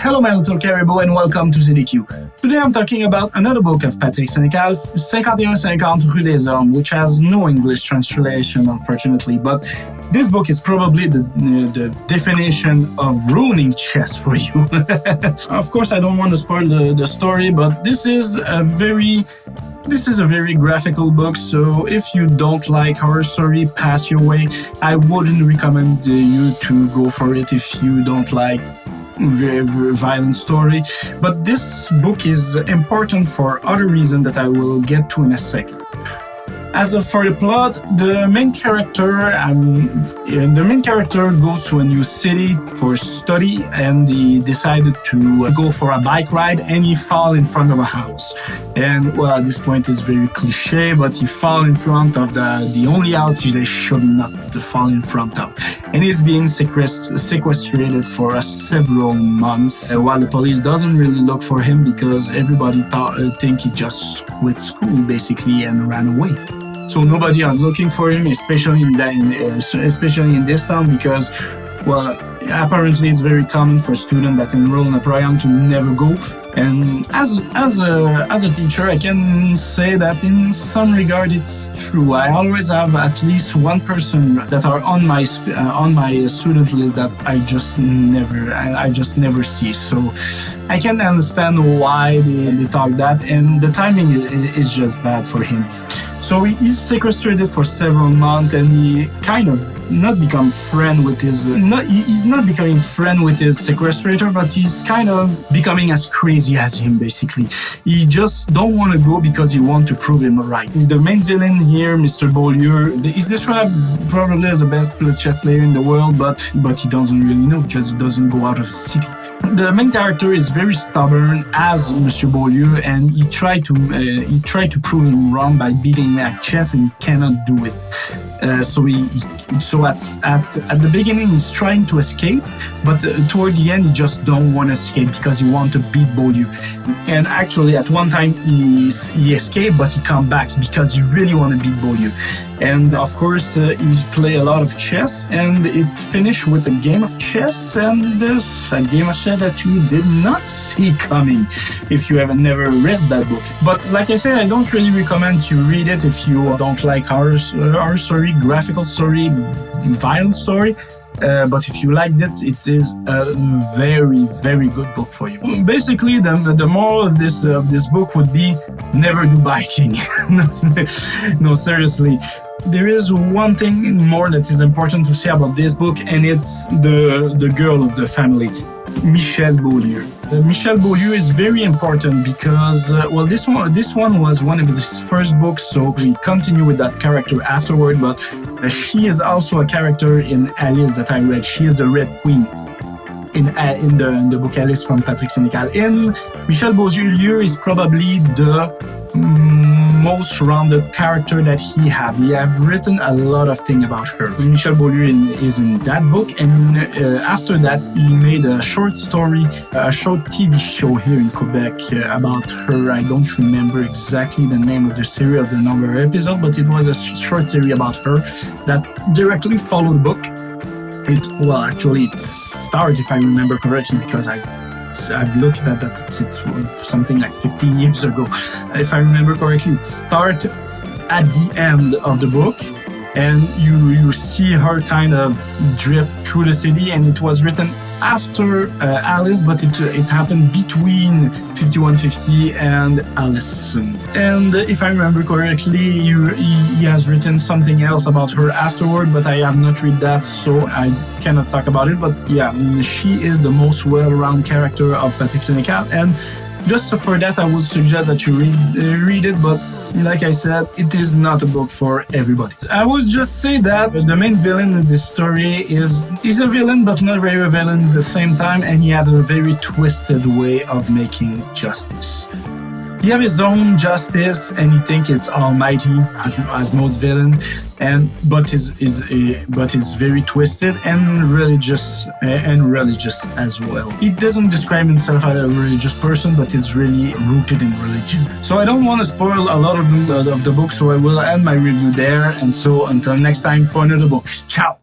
Hello my little caribou and welcome to CDQ. Today I'm talking about another book of Patrick Senécal, 5150 Rue des Ormes, which has no English translation unfortunately, but this book is probably the definition of ruining chess for you. Of course I don't want to spoil the story, but this is a very graphical book, so if you don't like horror story, pass your way. I wouldn't recommend you to go for it if you don't like very violent story. But this book is important for other reasons that I will get to in a second. As for the plot, the main character goes to a new city for study, and he decided to go for a bike ride, and he fall in front of a house. And well, at this point it's very cliche, but he fall in front of the only house they should not fall in front of, and he's being sequestrated for several months, while the police doesn't really look for him because everybody think he just quit school basically and ran away. So nobody is looking for him, especially in this town, because, well, apparently it's very common for students that enroll in a program to never go. And as a teacher, I can say that in some regard it's true. I always have at least one person that are on my student list that I just never see. So I can understand why they talk that, and the timing is just bad for him. So he's sequestrated for several months, and he kind of he's not becoming friend with his sequestrator, but he's kind of becoming as crazy as him basically. He just don't want to go because he want to prove him right. The main villain here, Mr. Beaulieu, is described probably as the best chess player in the world, but he doesn't really know because he doesn't go out of the city. The main character is very stubborn as Mr. Beaulieu, and he tried to prove him wrong by beating him at chess, and he cannot do it. So at the beginning he's trying to escape, but toward the end he just don't want to escape because he want to beat Beaulieu. And actually at one time he escaped, but he come back because he really want to beat Beaulieu. And of course he play a lot of chess, and it finished with a game of chess, and there's a game of chess that you did not see coming if you have never read that book. But like I said, I don't really recommend you read it if you don't like horror story, graphical story, violent story. But if you liked it, it is a very, very good book for you. Basically, the moral of this book would be never do biking. No, seriously. There is one thing more that is important to say about this book, and it's the girl of the family, Michel Beaulieu. Michel Beaulieu is very important because, this one was one of his first books, so we continue with that character afterward, but she is also a character in Alice that I read. She is the Red Queen in the book Alice from Patrick Senécal. And Michel Beaulieu is probably the most rounded character that he have. He have written a lot of things about her. Michel Beaulieu is in that book, and after that he made a short TV show here in Quebec about her. I don't remember exactly the name of the series of the number of episodes, but it was a short series about her that directly followed the book. It started, if I remember correctly, because I've looked at that, it's something like 15 years ago. If I remember correctly, it started at the end of the book, and you see her kind of drift through the city, and it was written after Alice, but it happened between 5150 and Alice. And if I remember correctly, he has written something else about her afterward, but I have not read that, so I cannot talk about it. But yeah, she is the most well-rounded character of Patrick Senécal, and just for that I would suggest that you read it, but like I said, it is not a book for everybody. I would just say that the main villain in this story is a villain, but not very a villain at the same time, and he has a very twisted way of making justice. He has his own justice, and he thinks it's almighty, as most villain, but is very twisted and religious as well. He doesn't describe himself as a religious person, but is really rooted in religion. So I don't want to spoil a lot of the book, so I will end my review there. And so until next time for another book. Ciao.